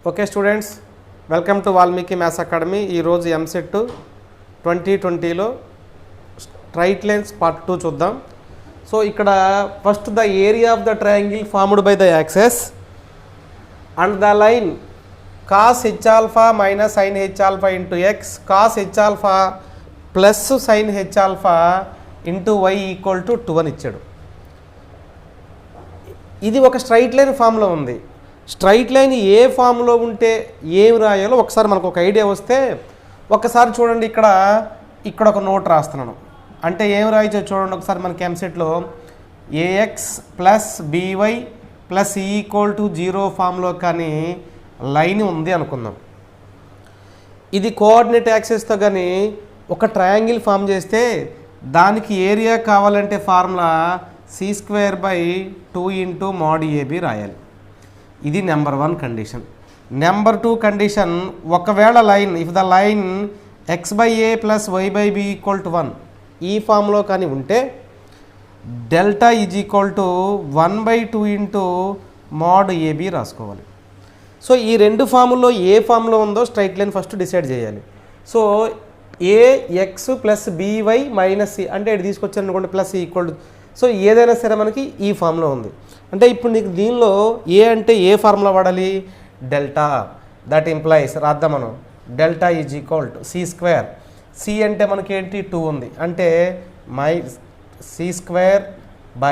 Okay students, welcome to Valmiki maths academy. ఈరోజు EAMCET 2020లో straight lines part 2 చూద్దాం. So ఇక్కడ first the area of the triangle formed by the axes and the line cos h alpha minus sin h alpha into x cos h alpha plus sin h alpha into y equal to 2 అని ఇచ్చాడు. ఇది ఒక straight line ఫామ్లో ఉంది. Straight line ఏ ఫామ్లో ఉంటే ఏం రాయాలో ఒకసారి మనకు ఒక ఐడియా వస్తే ఒకసారి చూడండి. ఇక్కడ ఒక నోట్ రాస్తున్నాను. అంటే ఏం రాయచ్చో చూడండి ఒకసారి. మనకి ఎంసెట్లో a x plus b y plus equal to 0 ఫామ్లో కానీ లైన్ ఉంది అనుకుందాం. ఇది కోఆర్డినేట్ యాక్సెస్తో కానీ ఒక ట్రయాంగిల్ ఫామ్ చేస్తే దానికి ఏరియా కావాలంటే ఫార్ములా c² / 2 × mod AB రాయాలి. ఇది నెంబర్ 1 కండిషన్. నెంబర్ 2 కండిషన్, ఒకవేళ line if the line x/a + y/b = 1 ఈ ఫామ్లో కానీ ఉంటే delta is equal to 1/2 × mod AB రాసుకోవాలి. సో ఈ రెండు ఫాముల్లో ఏ ఫామ్లో ఉందో స్ట్రైట్ లైన్ ఫస్ట్ డిసైడ్ చేయాలి. సో ax + by - c అంటే ఇది తీసుకొచ్చాను అనుకోండి ప్లస్ ఈక్వల్. సో ఏదైనా సరే మనకి ఈ ఫామ్లో ఉంది. అంటే ఇప్పుడు నీకు దీనిలో ఏ అంటే ఏ ఫార్ములా వాడాలి? డెల్టా. దట్ ఇంప్లైస్ రాద్దాం మనం. Delta is equal to c². C అంటే మనకి ఏంటి 2 ఉంది. అంటే c² /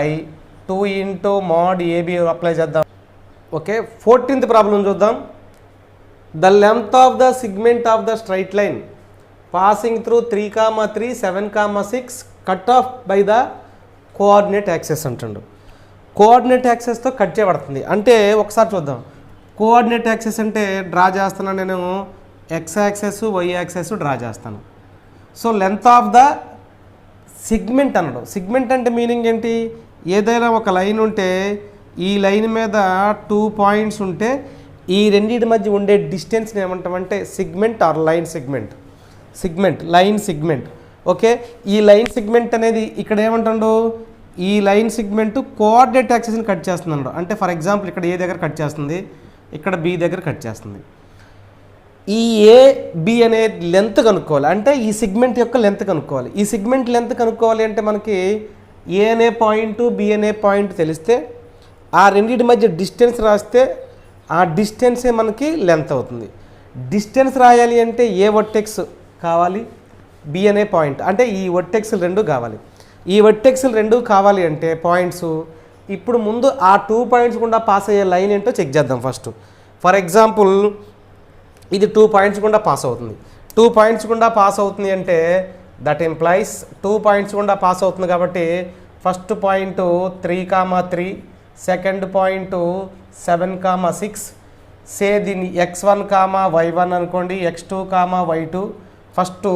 2 × mod AB అప్లై చేద్దాం. ఓకే, 14th ప్రాబ్లం చూద్దాం. The length of the segment of the straight line passing through 3, 7, 6 cut off by the coordinate access అంటుండు. కోఆర్డినేట్ యాక్సెస్తో కట్ చేయబడుతుంది. అంటే ఒకసారి చూద్దాం. కోఆర్డినేట్ యాక్సెస్ అంటే డ్రా చేస్తున్నాను నేను. X axis Y axis draw చేస్తాను. So length of the segment అన్నాడు. సిగ్మెంట్ అంటే మీనింగ్ ఏంటి? ఏదైనా ఒక లైన్ ఉంటే ఈ లైన్ మీద 2 పాయింట్స్ ఉంటే ఈ రెండింటి మధ్య ఉండే డిస్టెన్స్ని ఏమంటామంటే segment or line segment. Line segment. Okay, ఈ లైన్ సిగ్మెంట్ అనేది ఇక్కడ ఏమంటాడు? ఈ లైన్ సిగ్మెంట్ కోఆర్డినేట్ యాక్సెస్ని కట్ చేస్తున్నాడు. అంటే ఫర్ ఎగ్జాంపుల్ ఇక్కడ ఏ దగ్గర కట్ చేస్తుంది, ఇక్కడ బి దగ్గర కట్ చేస్తుంది. ఈ ఏ బి అనే లెంత్ కనుక్కోవాలి. అంటే ఈ సిగ్మెంట్ యొక్క లెంత్ కనుక్కోవాలి. ఈ సిగ్మెంట్ లెంత్ కనుక్కోవాలి అంటే మనకి ఏ అనే పాయింట్ బి అనే పాయింట్ తెలిస్తే ఆ రెండింటి మధ్య డిస్టెన్స్ రాస్తే ఆ డిస్టెన్సే మనకి లెంత్ అవుతుంది. డిస్టెన్స్ రాయాలి అంటే ఏ వర్టెక్స్ కావాలి, బి అనే పాయింట్. అంటే ఈ వర్టెక్స్లు రెండు కావాలి. ఈ వర్టెక్స్లు రెండు కావాలి అంటే పాయింట్స్. ఇప్పుడు ముందు ఆ 2 పాయింట్స్ గుండా పాస్ అయ్యే లైన్ ఏంటో చెక్ చేద్దాం ఫస్ట్. ఫర్ ఎగ్జాంపుల్ ఇది 2 పాయింట్స్ గుండా పాస్ అవుతుంది. 2 పాయింట్స్ గుండా పాస్ అవుతుంది అంటే దట్ ఇంప్లైస్ 2 పాయింట్స్ గుండా పాస్ అవుతుంది కాబట్టి ఫస్ట్ పాయింట్ 3, సెకండ్ పాయింట్ 7, 6. సే దీన్ని x1, y1 అనుకోండి, x2, y2. ఫస్ట్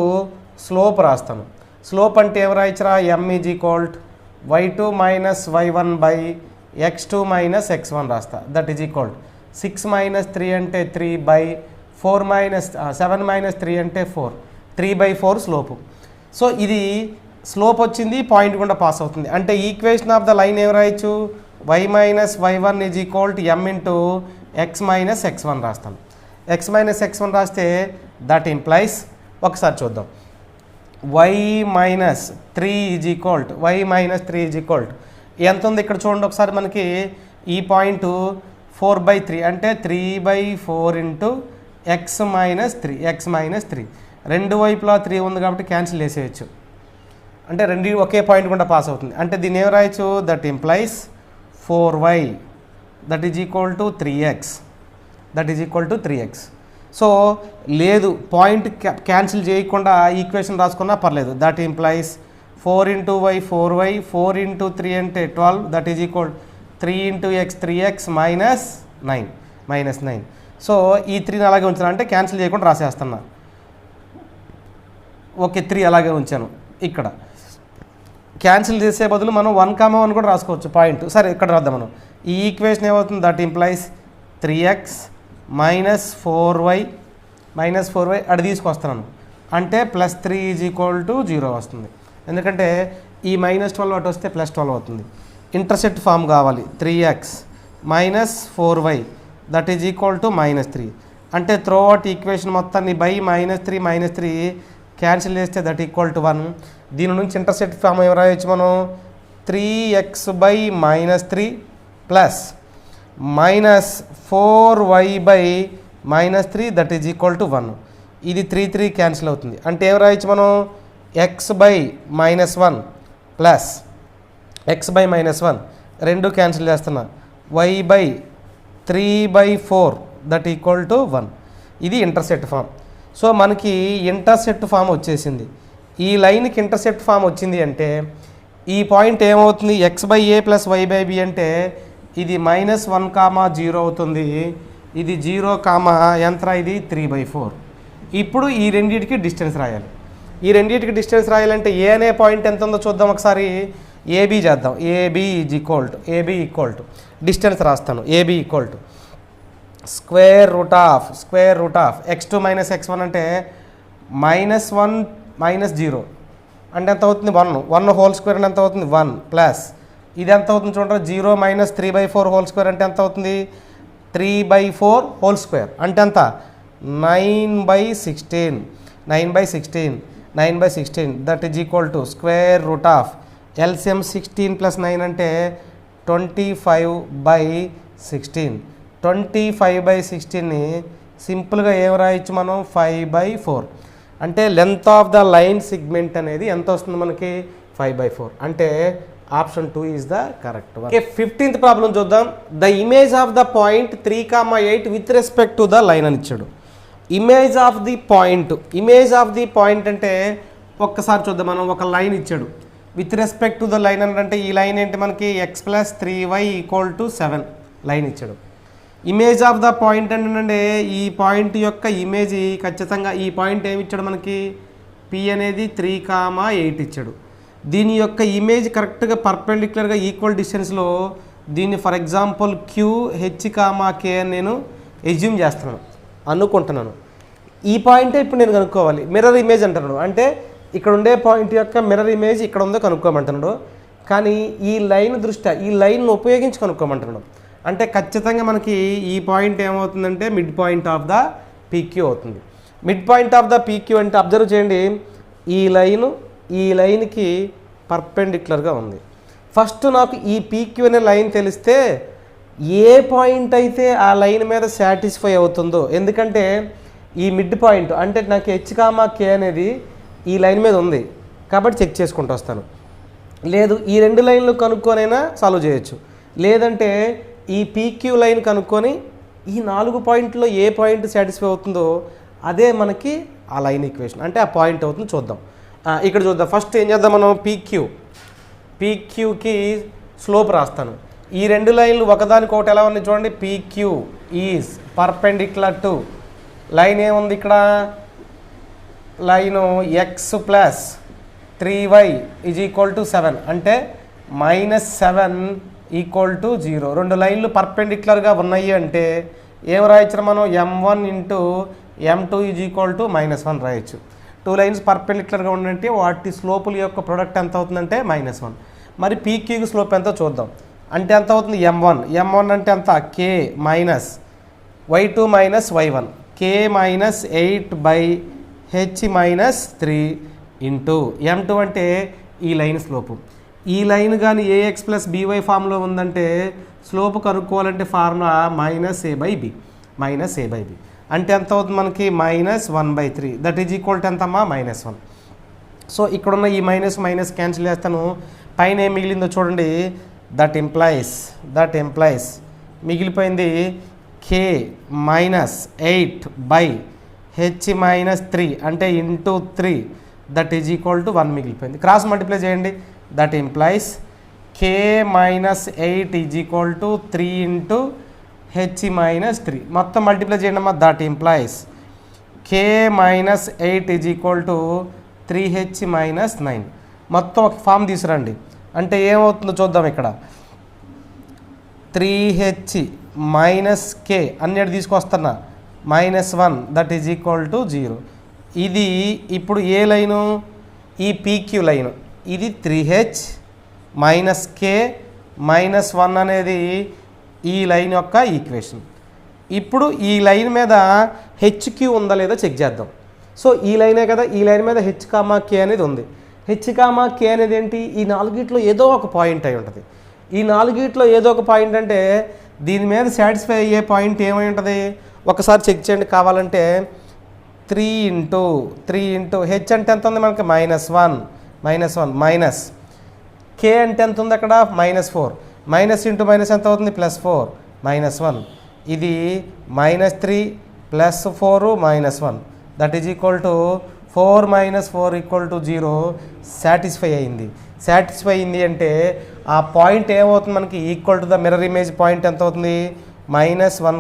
స్లోప్ రాస్తాను. స్లోప్ అంటే ఏం రాయించరా? m is equal y2 - y1 / x2 - x1 రాస్తా. దట్ ఈజ్ ఈక్వల్ 6 - 3 అంటే 3 / 4 - 7 - 3 అంటే 4. 3/4 స్లోపు. సో ఇది స్లోప్ వచ్చింది, పాయింట్ కూడా పాస్ అవుతుంది. అంటే ఈక్వేషన్ ఆఫ్ ద లైన్ ఏం రాయొచ్చు? y - y1 is equal to m × x - x1 రాస్తాను. x - x1 రాస్తే దట్ ఇంప్లైస్ ఒకసారి చూద్దాం. y - 3 ఈజ్ ఈక్వల్ టు ఎంత ఉంది ఇక్కడ చూడండి ఒకసారి. మనకి ఈ పాయింట్ 4/3 అంటే 3/4 × x - 3. రెండు వైపులా 3 ఉంది కాబట్టి క్యాన్సిల్ చేసేయచ్చు. అంటే రెండు ఒకే పాయింట్ కూడా పాస్ అవుతుంది. అంటే దీన్ని ఏం రాయొచ్చు? That implies 4y that is equal to 3x. So లేదు, పాయింట్ క్యాన్సిల్ చేయకుండా ఈక్వేషన్ రాసుకున్నా పర్లేదు. దట్ ఇంప్లైస్ 4 × y 4y, 4 × 3 అంటే 12. That is equal 3 × x 3x -9. So ఈ 3ని అలాగే ఉంచాను. అంటే క్యాన్సిల్ చేయకుండా రాసేస్తున్నా. ఓకే, 3 అలాగే ఉంచాను. ఇక్కడ క్యాన్సిల్ చేసే బదులు మనం 1, 1 కూడా రాసుకోవచ్చు పాయింట్. సరే ఇక్కడ రాద్దాం మనం. ఈ ఈక్వేషన్ ఏమవుతుంది? దట్ ఇంప్లైస్ 3x - 4y అది తీసుకొస్తున్నాను. అంటే +3 ఈజ్ ఈక్వల్ టు 0 వస్తుంది. ఎందుకంటే ఈ -12 అటు వస్తే +12 అవుతుంది. ఇంటర్సెప్ట్ ఫామ్ కావాలి. 3x - 4y that is equal to -3. అంటే త్రో అవుట్ ఈక్వేషన్ మొత్తాన్ని బై -3 క్యాన్సిల్ చేస్తే దట్ ఈక్వల్ టు 1. దీని నుంచి ఇంటర్సెప్ట్ ఫామ్ ఏం రాయొచ్చు మనం 3x/-3 plus -4y/-3 that is equal to 1. ఇది 3 క్యాన్సిల్ అవుతుంది. అంటే ఏం రాయొచ్చు మనం x/-1 ప్లస్ x/-1 రెండు క్యాన్సిల్ చేస్తున్నా y/3/4 దట్ ఈక్వల్ టు 1. ఇది ఇంటర్సెప్ట్ ఫామ్. సో మనకి ఇంటర్సెప్ట్ ఫామ్ వచ్చేసింది. ఈ లైన్కి ఇంటర్సెప్ట్ ఫామ్ వచ్చింది అంటే ఈ పాయింట్ ఏమవుతుంది x/a ప్లస్ y/b అంటే ఇది -1, 0 అవుతుంది. ఇది 0, ఎంత ఇది 3/4. ఇప్పుడు ఈ రెండింటికి డిస్టెన్స్ రాయాలి. ఈ రెండింటికి డిస్టెన్స్ రాయాలంటే ఏ అనే పాయింట్ ఎంత ఉందో చూద్దాం ఒకసారి. ఏబీ చేద్దాం. ఏబీ ఈక్వల్ టు డిస్టెన్స్ రాస్తాను. AB equal to square root of x2 - x1 అంటే -1 - 0 అంటే ఎంత అవుతుంది 1 హోల్ స్క్వేర్ అంటే ఎంత అవుతుంది 1 ప్లస్ ఇది ఎంత అవుతుంది చూడండి 0 - 3/4 హోల్ స్క్వేర్ అంటే ఎంత అవుతుంది 3/4 హోల్ స్క్వేర్ అంటే ఎంత 9/16 that is equal to square root of LCM 16 + 9 అంటే 25/16. 25/16ని సింపుల్గా ఏం రాయొచ్చు మనం 5/4. అంటే length of the line segment అనేది ఎంత వస్తుంది మనకి 5/4. అంటే option 2 is the correct one. 15th problem చూద్దాం. The image of the point 3, 8 with respect to the line అని ఇచ్చాడు. ఇమేజ్ ఆఫ్ ది పాయింట్ అంటే ఒక్కసారి చూద్దాం. మనం ఒక లైన్ ఇచ్చాడు with respect to the line అంటే ఈ లైన్ ఏంటి మనకి x+3y = 7 లైన్ ఇచ్చాడు. ఇమేజ్ ఆఫ్ ద పాయింట్ అంటే ఈ పాయింట్ యొక్క ఇమేజ్ ఖచ్చితంగా ఈ పాయింట్ ఏమి ఇచ్చాడు మనకి P అనేది 3, 8 ఇచ్చాడు. దీని యొక్క ఇమేజ్ కరెక్ట్గా పర్పెండిక్యులర్గా ఈక్వల్ డిస్టెన్స్లో దీన్ని ఫర్ ఎగ్జాంపుల్ QH, K అని నేను ఎజ్యూమ్ చేస్తున్నాను అనుకుంటున్నాను. ఈ పాయింటే ఇప్పుడు నేను కనుక్కోవాలి. మిర్రర్ ఇమేజ్ అంటున్నాడు అంటే ఇక్కడ ఉండే పాయింట్ యొక్క మిర్రర్ ఇమేజ్ ఇక్కడ ఉందో కనుక్కోమంటున్నాడు. కానీ ఈ లైన్ దృష్ట్యా ఈ లైన్ ఉపయోగించి కనుక్కోమంటున్నాడు. అంటే ఖచ్చితంగా మనకి ఈ పాయింట్ ఏమవుతుందంటే mid point of the PQ అవుతుంది. Mid point of the PQ అంటే అబ్జర్వ్ చేయండి ఈ లైన్కి పర్పెండిక్యులర్గా ఉంది. ఫస్ట్ నాకు ఈ PQ అనే లైన్ తెలిస్తే ఏ పాయింట్ అయితే ఆ లైన్ మీద సాటిస్ఫై అవుతుందో, ఎందుకంటే ఈ మిడ్ పాయింట్ అంటే నాకు H, K అనేది ఈ లైన్ మీద ఉంది కాబట్టి చెక్ చేసుకుంటూ వస్తాను. లేదు ఈ రెండు లైన్లు కనుక్కొనైనా సాల్వ్ చేయొచ్చు. లేదంటే ఈ PQ లైన్ కనుక్కొని ఈ 4 పాయింట్లో ఏ పాయింట్ సాటిస్ఫై అవుతుందో అదే మనకి ఆ లైన్ ఈక్వేషన్ అంటే ఆ పాయింట్ అవుతుంది. చూద్దాం. ఇక్కడ చూద్దాం. ఫస్ట్ ఏం చేద్దాం మనం PQకి స్లోప్ రాస్తాను. ఈ రెండు లైన్లు ఒకదానికొకటి ఎలా ఉన్నాయి చూడండి. PQ is perpendicular to line ఏముంది ఇక్కడ లైను x+3y = 7 అంటే -7 = 0. రెండు లైన్లు పర్పెండిక్యులర్గా ఉన్నాయి అంటే ఏం రాయొచ్చు మనం M1 × M2 = -1 రాయొచ్చు. 2 లైన్స్ పర్పెండిక్యులర్గా ఉండంటే వాటి స్లోపుల యొక్క ప్రొడక్ట్ ఎంత అవుతుందంటే -1. మరి PQకి స్లోప్ ఎంతో చూద్దాం. అంటే ఎంత అవుతుంది M1 అంటే ఎంత K minus y2 minus y1 K -8/h-3 into M2 అంటే ఈ లైన్ స్లోపు. ఈ లైన్ కానీ AX + BY ఫామ్లో ఉందంటే స్లోపు కనుక్కోవాలంటే ఫార్ములా -a/b అంటే ఎంత అవుతుంది మనకి -1/3 దట్ ఈజ్ ఈక్వల్ టు ఎంతమ్మా -1. సో ఇక్కడున్న ఈ మైనస్ క్యాన్సిల్ చేస్తాను. పైన ఏం మిగిలిందో చూడండి. దట్ ఇంప్లైస్ మిగిలిపోయింది K -8/h-3 అంటే into 3 that is equal to 1 మిగిలిపోయింది. క్రాస్ మల్టిప్లై చేయండి. దట్ ఇంప్లైస్ K -8 = 3 × h-3 మొత్తం మల్టిప్లై చేయండి అమ్మా. దట్ ఇంప్లైస్ K -8 = 3h-9 మొత్తం ఒక ఫామ్ తీసుకురండి. అంటే ఏమవుతుందో చూద్దాం. ఇక్కడ 3h - K అన్నిటి తీసుకొస్తున్నా -1 దట్ ఈజ్ ఈక్వల్ టు 0. ఇది ఇప్పుడు ఏ లైను ఈ PQ లైను. ఇది 3h - K -1 అనేది ఈ లైన్ యొక్క ఈక్వేషన్. ఇప్పుడు ఈ లైన్ మీద హెచ్క్యూ ఉందా లేదా చెక్ చేద్దాం. సో ఈ లైనే కదా, ఈ లైన్ మీద హెచ్ కామా కే అనేది ఉంది. హెచ్ కామా కే అనేది ఏంటి, ఈ నాలుగిట్లో ఏదో ఒక పాయింట్ అయి ఉంటుంది. ఈ నాలుగిట్లో ఏదో ఒక పాయింట్ అంటే దీని మీద సాటిస్ఫై అయ్యే పాయింట్ ఏమై ఉంటుంది ఒకసారి చెక్ చేయండి కావాలంటే. 3 ఇంటూ హెచ్ అంటే ఎంత ఉంది మనకి -1 మైనస్ కే అంటే ఎంత ఉంది అక్కడ -4 మైనస్ ఇంటూ మైనస్ ఎంత అవుతుంది +4 -1 ఇది -3 +4 -1 that is equal to 4 - 4 = 0. Satisfy అయింది అంటే ఆ పాయింట్ ఏమవుతుంది మనకి equal to the mirror image point ఎంత అవుతుంది -1,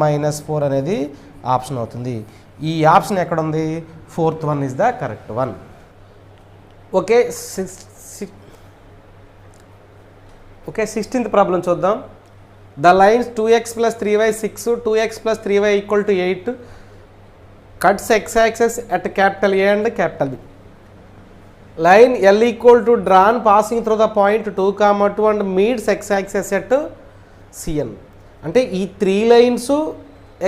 -4 అనేది ఆప్షన్ అవుతుంది. ఈ ఆప్షన్ ఎక్కడ ఉంది, 4th one is the correct one. Okay 16th problem చూద్దాం. The lines 2x + 3y 6, 2x + 3y = 8 cuts x-axis at capital A and capital B. Line L = drawn passing through the point 2, 2 and meets x-axis at CN. అంటే ఈ 3 lines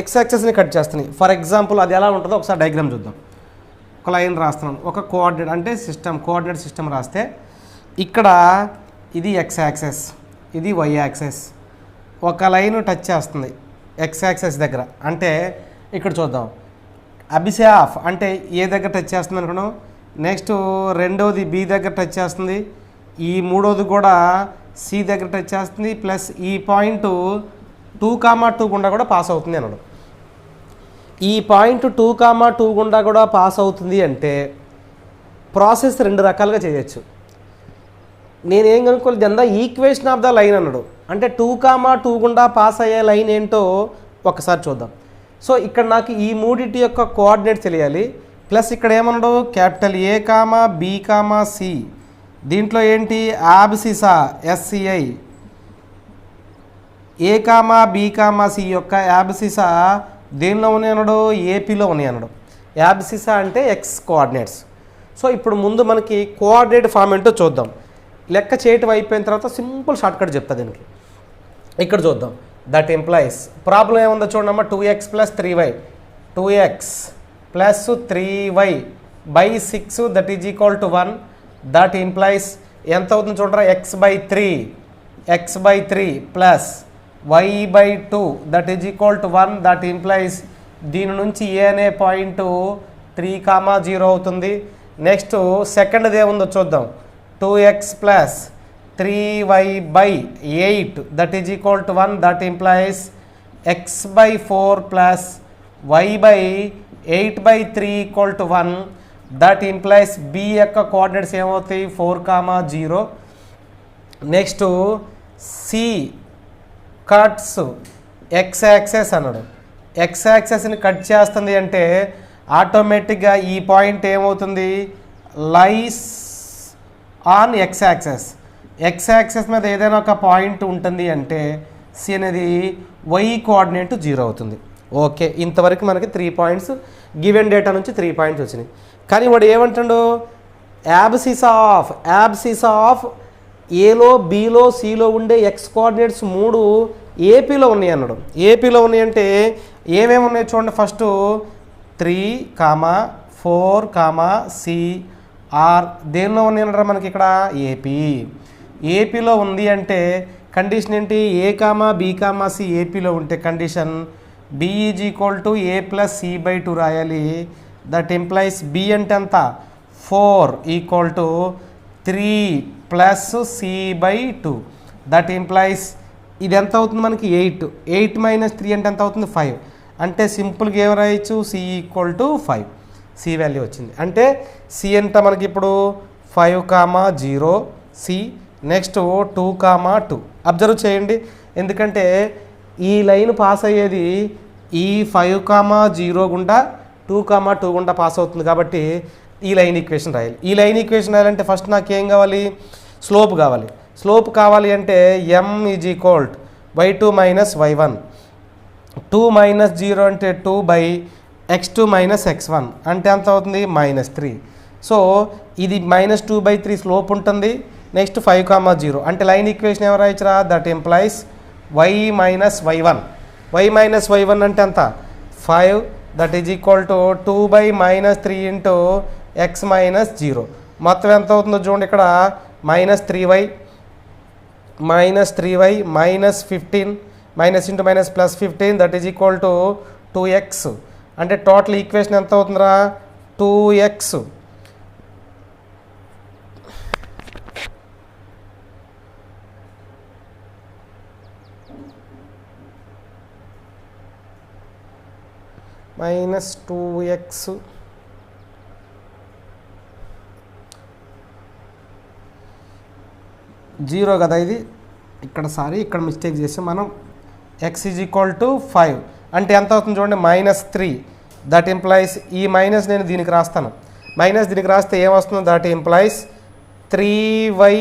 x-axisని cut చేస్తున్నాయి. For example అది ఎలా ఉంటుందో ఒకసారి diagram చూద్దాం. ఒక line రాస్తున్నాను, ఒక కోఆర్డినేట్ అంటే కోఆర్డినేట్ సిస్టమ్ రాస్తే ఇక్కడ ఇది x-axis, ఇది y-axis. ఒక లైన్ టచ్ చేస్తుంది x-axis దగ్గర, అంటే ఇక్కడ చూద్దాం అబిసాఫ్ అంటే ఏ దగ్గర టచ్ చేస్తుంది అనుకున్నాం. నెక్స్ట్ రెండోది బి దగ్గర టచ్ చేస్తుంది, ఈ మూడోది కూడా సి దగ్గర టచ్ చేస్తుంది, ప్లస్ ఈ పాయింట్ 2, 2 గుండా కూడా పాస్ అవుతుంది అన్నాడు. ఈ పాయింట్ 2, 2 గుండా కూడా పాస్ అవుతుంది అంటే ప్రాసెస్ 2 రకాలుగా చేయొచ్చు. నేనేం కనుక్కోలేదు, the equation of the line అన్నాడు. అంటే 2, 2 గుండా పాస్ అయ్యే లైన్ ఏంటో ఒకసారి చూద్దాం. సో ఇక్కడ నాకు ఈ మూడిటి యొక్క కోఆర్డినేట్ తెలియాలి. ప్లస్ ఇక్కడ ఏమన్నాడు క్యాపిటల్ A, B, C. దీంట్లో ఏంటి యాబ్సిసా SCI, A, B, C యొక్క యాబ్సిసా దేనిలో ఉన్నాయి అన్నాడు, ఏపీలో ఉన్నాయి అన్నాడు. యాబ్సిసా అంటే ఎక్స్ కోఆర్డినేట్స్. సో ఇప్పుడు ముందు మనకి కోఆర్డినేట్ ఫామ్ ఏంటో చూద్దాం. లెక్క చేయటం అయిపోయిన తర్వాత సింపుల్ షార్ట్కట్ చెప్తా దీనికి. ఇక్కడ చూద్దాం. దట్ ఇంప్లైస్ ప్రాబ్లం ఏముందో చూడమ్మా, 2x + 3y 2x + 3y / 6 that is equal to 1. That implies ఎంత అవుతుంది చూడరా, x/3 plus y/2 that is equal to 1. That implies దీని నుంచి ఏ అనే పాయింట్ 3, 0 అవుతుంది. నెక్స్ట్ సెకండ్ది ఏముందో చూద్దాం, 2x + 3y / 8 that is equal to 1. That implies x/4 plus y/8/3 = 1. That implies b యొక్క కోఆర్డినేట్స్ ఏమవుతాయి 4, 0. నెక్స్ట్ సి కట్స్ x-యాక్సెస్ అన్నాడు. x-యాక్సెస్ని కట్ చేస్తుంది అంటే ఆటోమేటిక్గా ఈ పాయింట్ ఏమవుతుంది, లైస్ ఆన్ x-యాక్సెస్. x-యాక్సెస్ మీద ఏదైనా ఒక పాయింట్ ఉంటుంది అంటే సి అనేది y కోఆర్డినేట్ 0 అవుతుంది. ఓకే, ఇంతవరకు మనకి 3 పాయింట్స్ గివెన్ డేటా నుంచి 3 పాయింట్స్ వచ్చినాయి. కానీ వాడు ఏమంటాడు, యాబ్సిసా ఆఫ్ ఏలో, బీలో, సిలో ఉండే ఎక్స్ కోఆర్డినేట్స్ 3 ఏపీలో ఉన్నాయి అన్నాడు. ఏపీలో ఉన్నాయంటే ఏమేమి ఉన్నాయి చూడండి. ఫస్ట్ 3, 4, C, R దేనిలో ఉన్నాయి అన్నాడు మనకి ఇక్కడ ఏపీలో ఉంది అంటే కండిషన్ ఏంటి, A, B, C ఏపీలో ఉంటే condition B is equal to A + C/2 రాయాలి. దట్ ఎంప్లాయిస్ B అంటే ఎంత 4 equal to 3 + C/2. That employees ఇది ఎంత అవుతుంది మనకి 8 - 3 అంటే ఎంత అవుతుంది 5. అంటే సింపుల్గా ఏం రాయొచ్చు, C = 5. C వాల్యూ వచ్చింది. అంటే C ఎంత మనకి ఇప్పుడు 5, 0 C. నెక్స్ట్ 2, 2 అబ్జర్వ్ చేయండి. ఎందుకంటే ఈ లైన్ పాస్ అయ్యేది ఈ 5, 0 గుండా 2, 2 గుండా పాస్ అవుతుంది కాబట్టి ఈ లైన్ ఈక్వేషన్ రాయాలి. ఈ లైన్ ఈక్వేషన్ రాయాలంటే ఫస్ట్ నాకు ఏం కావాలి, స్లోప్ కావాలి. స్లోప్ కావాలి అంటే m is equal y2 - y1. 2 - 0 అంటే 2/x2 - x1 అంటే ఎంత అవుతుంది -3. సో ఇది -2/3 స్లోప్ ఉంటుంది. నెక్స్ట్ 5, 0 అంటే లైన్ ఈక్వేషన్ ఎవరు రాయొచ్చురా, that implies y - y1. Y minus Y one అంటే ఎంత 5 that is equal to 2/-3 into X minus 0. మొత్తం ఎంత అవుతుందో చూడండి, ఇక్కడ -3y minus 15 minus into minus plus 15 that is equal to 2x. అంటే టోటల్ ఈక్వేషన్ ఎంత అవుతుందిరా 2x. మైనస్ 2x జీరో కదా ఇది, ఇక్కడ ఇక్కడ మిస్టేక్ చేసాం మనం. ఎక్స్ ఈజ్ ఈక్వల్ టు 5 అంటే ఎంత అవుతుంది చూడండి -3. దట్ ఇంప్లైస్ ఈ మైనస్ నేను దీనికి రాస్తాను, మైనస్ దీనికి రాస్తే ఏమొస్తుందో that implies 3y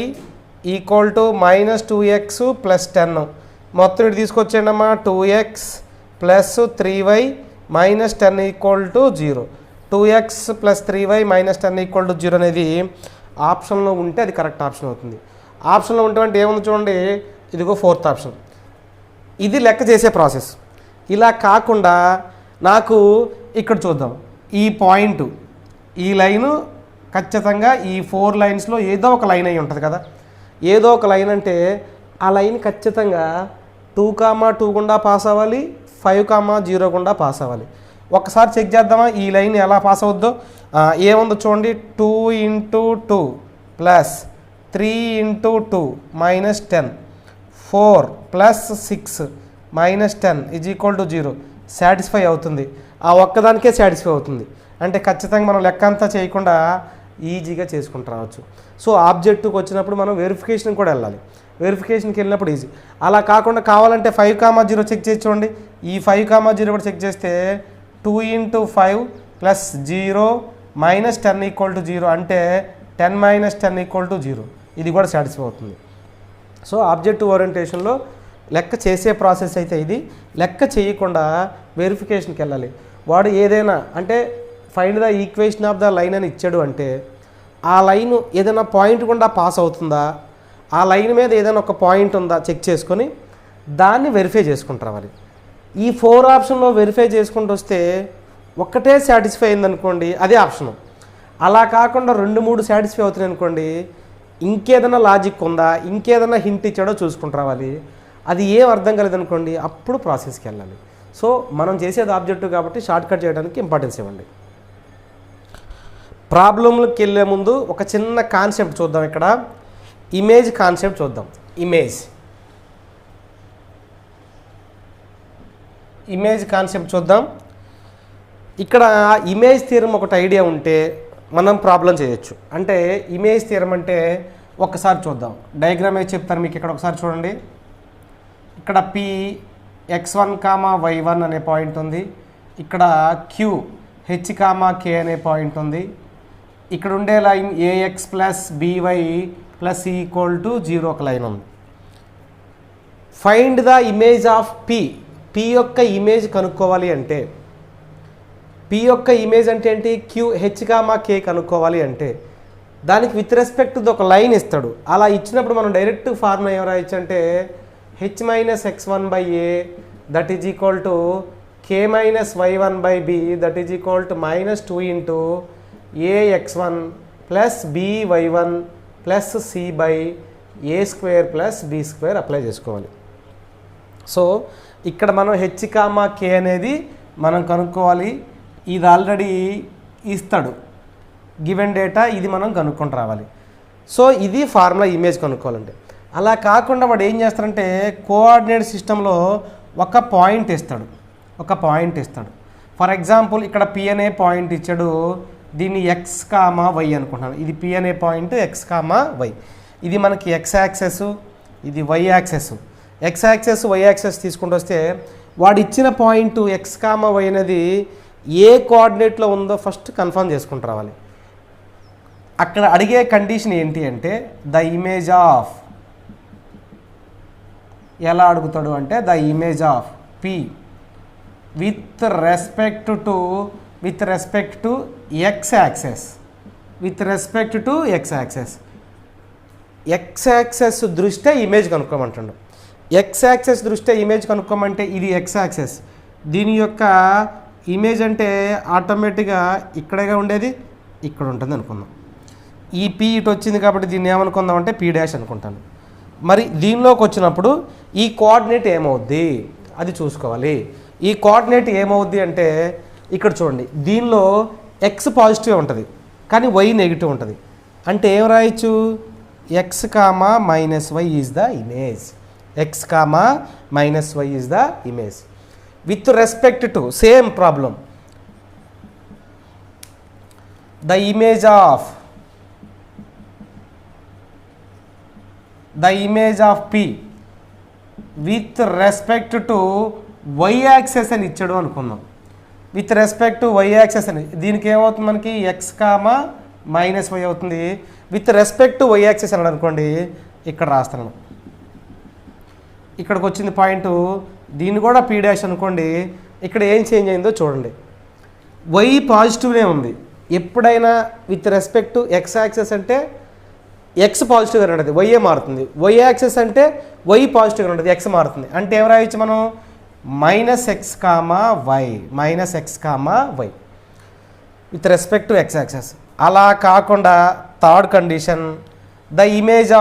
equal to -2x plus 10. మొత్తం ఇటు తీసుకొచ్చేయండి అమ్మా 2x plus 3y minus 10 equal to 0. 2x plus 3y minus 10 equal to 0 అనేది ఆప్షన్లో ఉంటే అది కరెక్ట్ ఆప్షన్ అవుతుంది. ఆప్షన్లో ఉంటే ఏముంది చూడండి, ఇదిగో 4th ఆప్షన్. ఇది లెక్క చేసే ప్రాసెస్. ఇలా కాకుండా నాకు ఇక్కడ చూద్దాం, ఈ పాయింట్ ఈ లైను ఖచ్చితంగా ఈ 4 లైన్స్లో ఏదో ఒక లైన్ అయి ఉంటుంది కదా. ఏదో ఒక లైన్ అంటే ఆ లైన్ ఖచ్చితంగా 2,2 గుండా పాస్ అవ్వాలి, 5,0 గుండా పాస్ అవ్వాలి. ఒకసారి చెక్ చేద్దామా ఈ లైన్ ఎలా పాస్ అవుద్దో. ఏముందో చూడండి, 2 × 2 plus 3 × 2 minus 10, 4 plus 6 minus 10 is equal to 0. Satisfy అవుతుంది, ఆ ఒక్కదానికే సాటిస్ఫై అవుతుంది. అంటే ఖచ్చితంగా మనం లెక్క అంతా చేయకుండా ఈజీగా చేసుకుంటూ రావచ్చు. సో ఆబ్జెక్టుకి వచ్చినప్పుడు మనం వెరిఫికేషన్ కూడా వెళ్ళాలి. వెరిఫికేషన్కి వెళ్ళినప్పుడు ఈజీ. అలా కాకుండా కావాలంటే 5,0 చెక్ చేసి చూడండి. ఈ 5,0 కూడా చెక్ చేస్తే 2 × 5 ప్లస్ 0 మైనస్ 10 ఈక్వల్ టు 0 అంటే 10 మైనస్ 10 ఈక్వల్ టు 0. ఇది కూడా సాటిస్ఫై అవుతుంది. సో ఆబ్జెక్టివ్ ఓరియంటేషన్లో లెక్క చేసే ప్రాసెస్ అయితే ఇది. లెక్క చేయకుండా వెరిఫికేషన్కి వెళ్ళాలి. వాడు ఏదైనా అంటే find the equation of the line అని ఇచ్చాడు అంటే ఆ లైన్ ఏదైనా పాయింట్ గుండా పాస్ అవుతుందా, ఆ లైన్ మీద ఏదైనా ఒక పాయింట్ ఉందా చెక్ చేసుకొని దాన్ని వెరిఫై చేసుకుంటూ రావాలి. ఈ 4 ఆప్షన్లో వెరిఫై చేసుకుంటూ వస్తే ఒక్కటే సాటిస్ఫై అయిందనుకోండి అదే ఆప్షను. అలా కాకుండా 2-3 సాటిస్ఫై అవుతున్నాయి అనుకోండి, ఇంకేదైనా లాజిక్ ఉందా, ఇంకేదైనా హింట్ ఇచ్చాడో చూసుకుంటూ రావాలి. అది ఏం అర్థం కాలేదనుకోండి అప్పుడు ప్రాసెస్కి వెళ్ళాలి. సో మనం చేసేది ఆబ్జెక్టివ్ కాబట్టి షార్ట్కట్ చేయడానికి ఇంపార్టెన్స్ ఇవ్వండి. ప్రాబ్లంకి వెళ్ళే ముందు ఒక చిన్న కాన్సెప్ట్ చూద్దాం. ఇక్కడ ఇమేజ్ కాన్సెప్ట్ చూద్దాం. ఇమేజ్ కాన్సెప్ట్ చూద్దాం. ఇక్కడ ఇమేజ్ థియరం ఒకటి ఐడియా ఉంటే మనం ప్రాబ్లం చేయొచ్చు. అంటే ఇమేజ్ థియరం అంటే ఒక్కసారి చూద్దాం. డయాగ్రామ్ వేసి చెప్తాను మీకు. ఇక్కడ ఒకసారి చూడండి. ఇక్కడ P x1, y1 అనే పాయింట్ ఉంది. ఇక్కడ Q h, k అనే పాయింట్ ఉంది. ఇక్కడ ఉండే line ax plus by plus equal to 0 ఒక లైన్ ఉంది. Find the image of P. P యొక్క ఇమేజ్ కనుక్కోవాలి అంటే P యొక్క ఇమేజ్ అంటే ఏంటి, Q h, k కనుక్కోవాలి అంటే దానికి విత్ రెస్పెక్ట్ ఒక లైన్ ఇస్తాడు. అలా ఇచ్చినప్పుడు మనం డైరెక్ట్ ఫార్ములా ఏం రాయొచ్చు అంటే h minus x1/a that is equal to k minus y1/b that is equal to -2 into ax1 plus by1 plus c/a² plus b² apply చేసుకోవాలి. సో ఇక్కడ మనం h, k అనేది మనం కనుక్కోవాలి. ఇది ఆల్రెడీ ఇస్తాడు గివెన్ డేటా, ఇది మనం కనుక్కొని రావాలి. సో ఇది ఫార్ములా ఇమేజ్ కనుక్కోవాలంటే. అలా కాకుండా వాడు ఏం చేస్తాడంటే కోఆర్డినేట్ సిస్టంలో ఒక పాయింట్ ఇస్తాడు. ఫర్ ఎగ్జాంపుల్ ఇక్కడ P అనే పాయింట్ ఇచ్చాడు. దీన్ని x, y అనుకుంటున్నాను. ఇది P అనే పాయింట్ x, y. ఇది మనకి x యాక్సెస్, ఇది y access. x access, y access తీసుకుంటూ వస్తే వాడు ఇచ్చిన పాయింట్ x, y అనేది ఏ కోఆర్డినేట్లో ఉందో ఫస్ట్ కన్ఫర్మ్ చేసుకుంటూ రావాలి. అక్కడ అడిగే కండిషన్ ఏంటి అంటే ద ఇమేజ్ ఆఫ్, ఎలా అడుగుతాడు అంటే the image of P with respect to x access, x access దృష్ట్యా ఇమేజ్ కనుక్కోమంటాడు. ఎక్స్ యాక్సెస్ దృష్ట్యా ఇమేజ్ కనుక్కోమంటే ఇది ఎక్స్ యాక్సెస్, దీని యొక్క ఇమేజ్ అంటే ఆటోమేటిక్గా ఇక్కడేగా ఉండేది, ఇక్కడ ఉంటుంది అనుకుందాం. ఈ పీ ఇటు వచ్చింది కాబట్టి దీన్ని ఏమనుకుందాం అంటే పీ డాష్ అనుకుంటాను. మరి దీనిలోకి వచ్చినప్పుడు ఈ కోఆర్డినేట్ ఏమవుద్ది అది చూసుకోవాలి. ఈ కోఆర్డినేట్ ఏమవుద్ది అంటే ఇక్కడ చూడండి, దీనిలో ఎక్స్ పాజిటివ్ ఉంటుంది కానీ వై నెగిటివ్ ఉంటుంది. అంటే ఏం రాయొచ్చు, x comma minus y is the image, x comma minus y is the image. With respect to same problem, the image of P with respect to y axes అని ఇచ్చాడు అనుకుందాం. With respect to y axes అని, దీనికి ఏమవుతుంది మనకి x comma minus y అవుతుంది. With respect to y axes అని అనుకోండి, ఇక్కడ రాస్తున్నాను. ఇక్కడికి వచ్చింది పాయింట్, దీన్ని కూడా పీ డాష్ అనుకోండి. ఇక్కడ ఏం చేంజ్ అయిందో చూడండి, వై పాజిటివ్నే ఉంది. ఎప్పుడైనా with respect to x axes అంటే ఎక్స్ పాజిటివ్గా ఉంటుంది, వైఏ మారుతుంది. వై యాక్సెస్ అంటే వై పాజిటివ్గా ఉంటుంది, ఎక్స్ మారుతుంది. అంటే ఏం రాయొచ్చు మనం, minus x comma y, minus x comma y with respect to x axes. అలా కాకుండా third condition, the image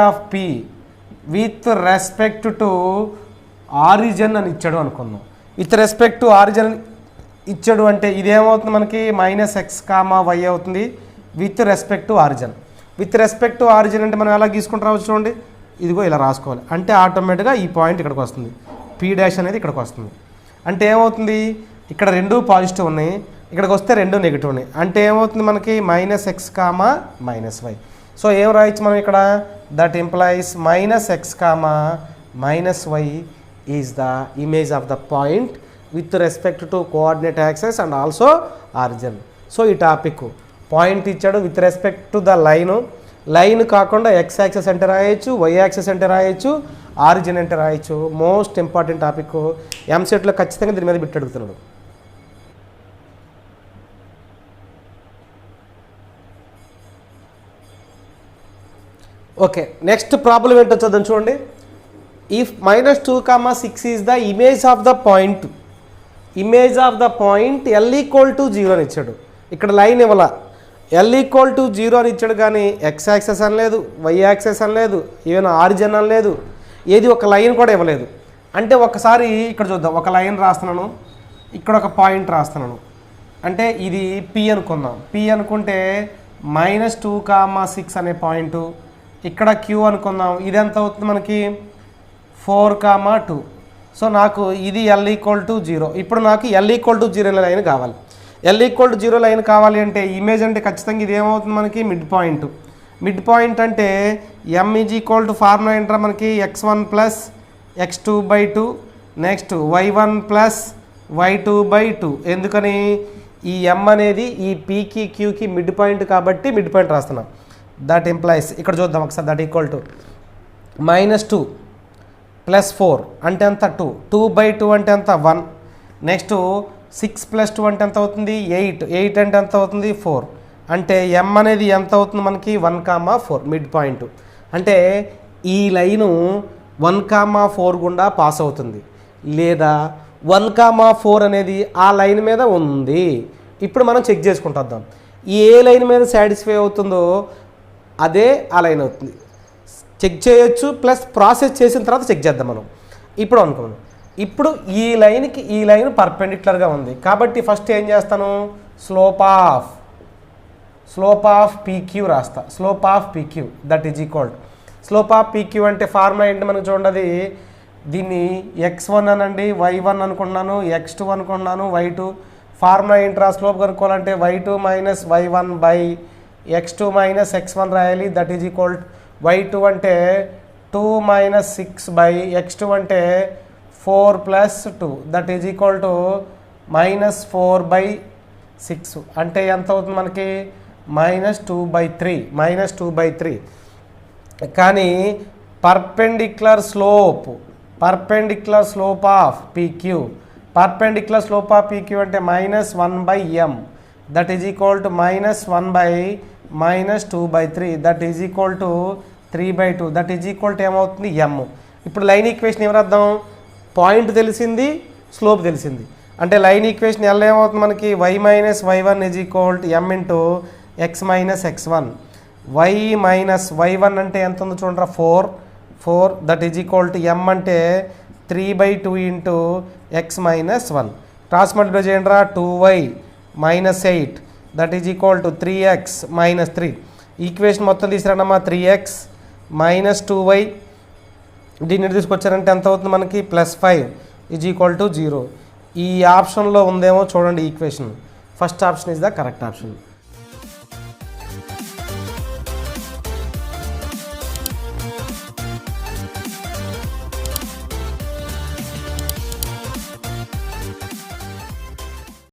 of P with respect to origin అని ఇచ్చాడు అనుకుందాం. విత్ రెస్పెక్ట్ టు ఆరిజిన్ ఇచ్చాడు అంటే ఇదేమవుతుంది మనకి మైనస్ ఎక్స్ కామా వై అవుతుంది with respect to origin. With respect to origin అంటే మనం ఎలా గీసుకుంటూ రావచ్చు చూడండి, ఇదిగో ఇలా రాసుకోవాలి. అంటే ఆటోమేటిక్గా ఈ పాయింట్ ఇక్కడికి వస్తుంది, పీ డాష్ అనేది ఇక్కడికి వస్తుంది. అంటే ఏమవుతుంది, ఇక్కడ రెండు పాజిటివ్ ఉన్నాయి, ఇక్కడికి వస్తే రెండు నెగిటివ్ ఉన్నాయి. అంటే ఏమవుతుంది మనకి minus x comma minus y. So ఏం రాయొచ్చు మనం ఇక్కడ, that implies minus x comma minus y is the image of the point with respect to coordinate axes and also origin. So ఈ టాపిక్ పాయింట్ ఇచ్చాడు with respect to the line కాకుండా x axes అంటే రాయొచ్చు, why access అంటే రాయొచ్చు, origin అంటే రాయొచ్చు. Most important topic, ఎంసెట్లో ఖచ్చితంగా దీని మీద బిట్ అడుగుతున్నాడు. ఓకే, నెక్స్ట్ ప్రాబ్లం ఏంటో చూద్దాం చూడండి. If -2, 6 is the image of the point, L equal to 0 అని ఇచ్చాడు. ఇక్కడ లైన్ ఇవ్వాల, L ఈక్వల్ టు 0 అని ఇచ్చాడు కానీ ఎక్స్ యాక్సెస్ అని లేదు, వై యాక్సెస్ అని లేదు, ఈవెన్ ఆరిజిన్ అని లేదు, ఏది ఒక లైన్ కూడా ఇవ్వలేదు. అంటే ఒకసారి ఇక్కడ చూద్దాం, ఒక లైన్ రాస్తున్నాను, ఇక్కడ ఒక పాయింట్ రాస్తున్నాను. అంటే ఇది P అనుకుందాం. P అనుకుంటే -2, 6 అనే పాయింట్, ఇక్కడ Q అనుకుందాం. ఇది ఎంత అవుతుంది మనకి 4, 2. సో నాకు ఇది L ఈక్వల్ టు 0. ఇప్పుడు నాకు L ఈక్వల్ టు 0 లైన్ కావాలి. L ఈక్వల్ టు 0 లైన్ కావాలి అంటే ఇమేజ్ అంటే ఖచ్చితంగా ఇది ఏమవుతుంది మనకి మిడ్ పాయింట్ అంటే M is equal to formula ఏంట్రా మనకి x1 plus x2/2 next y1 plus y2/2. ఎందుకని ఈ M అనేది ఈ Pకి Qకి మిడ్ పాయింట్ కాబట్టి మిడ్ పాయింట్ రాస్తున్నాం. దట్ ఇంప్లైస్ ఇక్కడ చూద్దాం ఒకసారి, దట్ ఈక్వల్ టు -2 ప్లస్ 4 అంటే ఎంత 2, 2/2 అంటే ఎంత 1, నెక్స్ట్ 6 + 2 అంటే ఎంత అవుతుంది 8, 8 అంటే ఎంత అవుతుంది 4. అంటే M అనేది ఎంత అవుతుంది మనకి 1, 4 మిడ్ పాయింట్. అంటే ఈ లైను 1, 4 గుండా పాస్ అవుతుంది, లేదా 1, 4 అనేది ఆ లైన్ మీద ఉంది. ఇప్పుడు మనం చెక్ చేసుకుంటాం, ఏ లైన్ మీద సాటిస్ఫై అవుతుందో అదే ఆ లైన్ అవుతుంది. చెక్ చేయొచ్చు, ప్లస్ ప్రాసెస్ చేసిన తర్వాత చెక్ చేద్దాం మనం. ఇప్పుడు అనుకున్నాం, ఇప్పుడు ఈ లైన్ పర్పెండిక్యులర్గా ఉంది కాబట్టి ఫస్ట్ ఏం చేస్తాను, స్లోప్ ఆఫ్ PQ రాస్తా. Slope of PQ that is equal to, slope of PQ అంటే ఫార్ములా ఏంటి మనకు చూడండి, దీన్ని x1 అనండి, y1 అనుకుంటున్నాను, x2 అనుకుంటున్నాను, y2. ఫార్ములా ఏంట్రా స్లోప్ కనుక్కోవాలంటే y2 minus y1 by x2 minus x1 రాయాలి. That is equal to y2 అంటే 2 మైనస్ 6 బై x2 అంటే 4 plus 2. That is equal to -4/6 అంటే ఎంత అవుతుంది మనకి -2/3. కానీ పర్పెండిక్యులర్ స్లోప్ ఆఫ్ PQ అంటే -1/m. That is equal to -1/m minus 2/3 that is equal to 3/2 that is equal to ఏమవుతుంది ఎమ్. ఇప్పుడు లైన్ ఈక్వేషన్ ఏం రాద్దాం, పాయింట్ తెలిసింది, స్లోప్ తెలిసింది, అంటే లైన్ ఈక్వేషన్ ఎలా ఏమవుతుంది మనకి y minus y1 is equal to M into X minus x1. y minus y1 అంటే ఎంత ఉందో చూడరా, 4 దట్ ఈజ్ ఈక్వల్ టు ఎమ్ అంటే 3/2 into X minus 1. Cross multiply చేయండి రా, 2y minus 8 that is equal to 3x minus 3. Equation మొత్తం తీసుకురానమ్మా, 3x minus 2y దీన్ని తీసుకొచ్చారంటే ఎంత అవుతుంది మనకి, +5 ఈజ్ ఈక్వల్ టు 0. ఈ ఆప్షన్లో ఉందేమో చూడండి equation, first option is the correct option.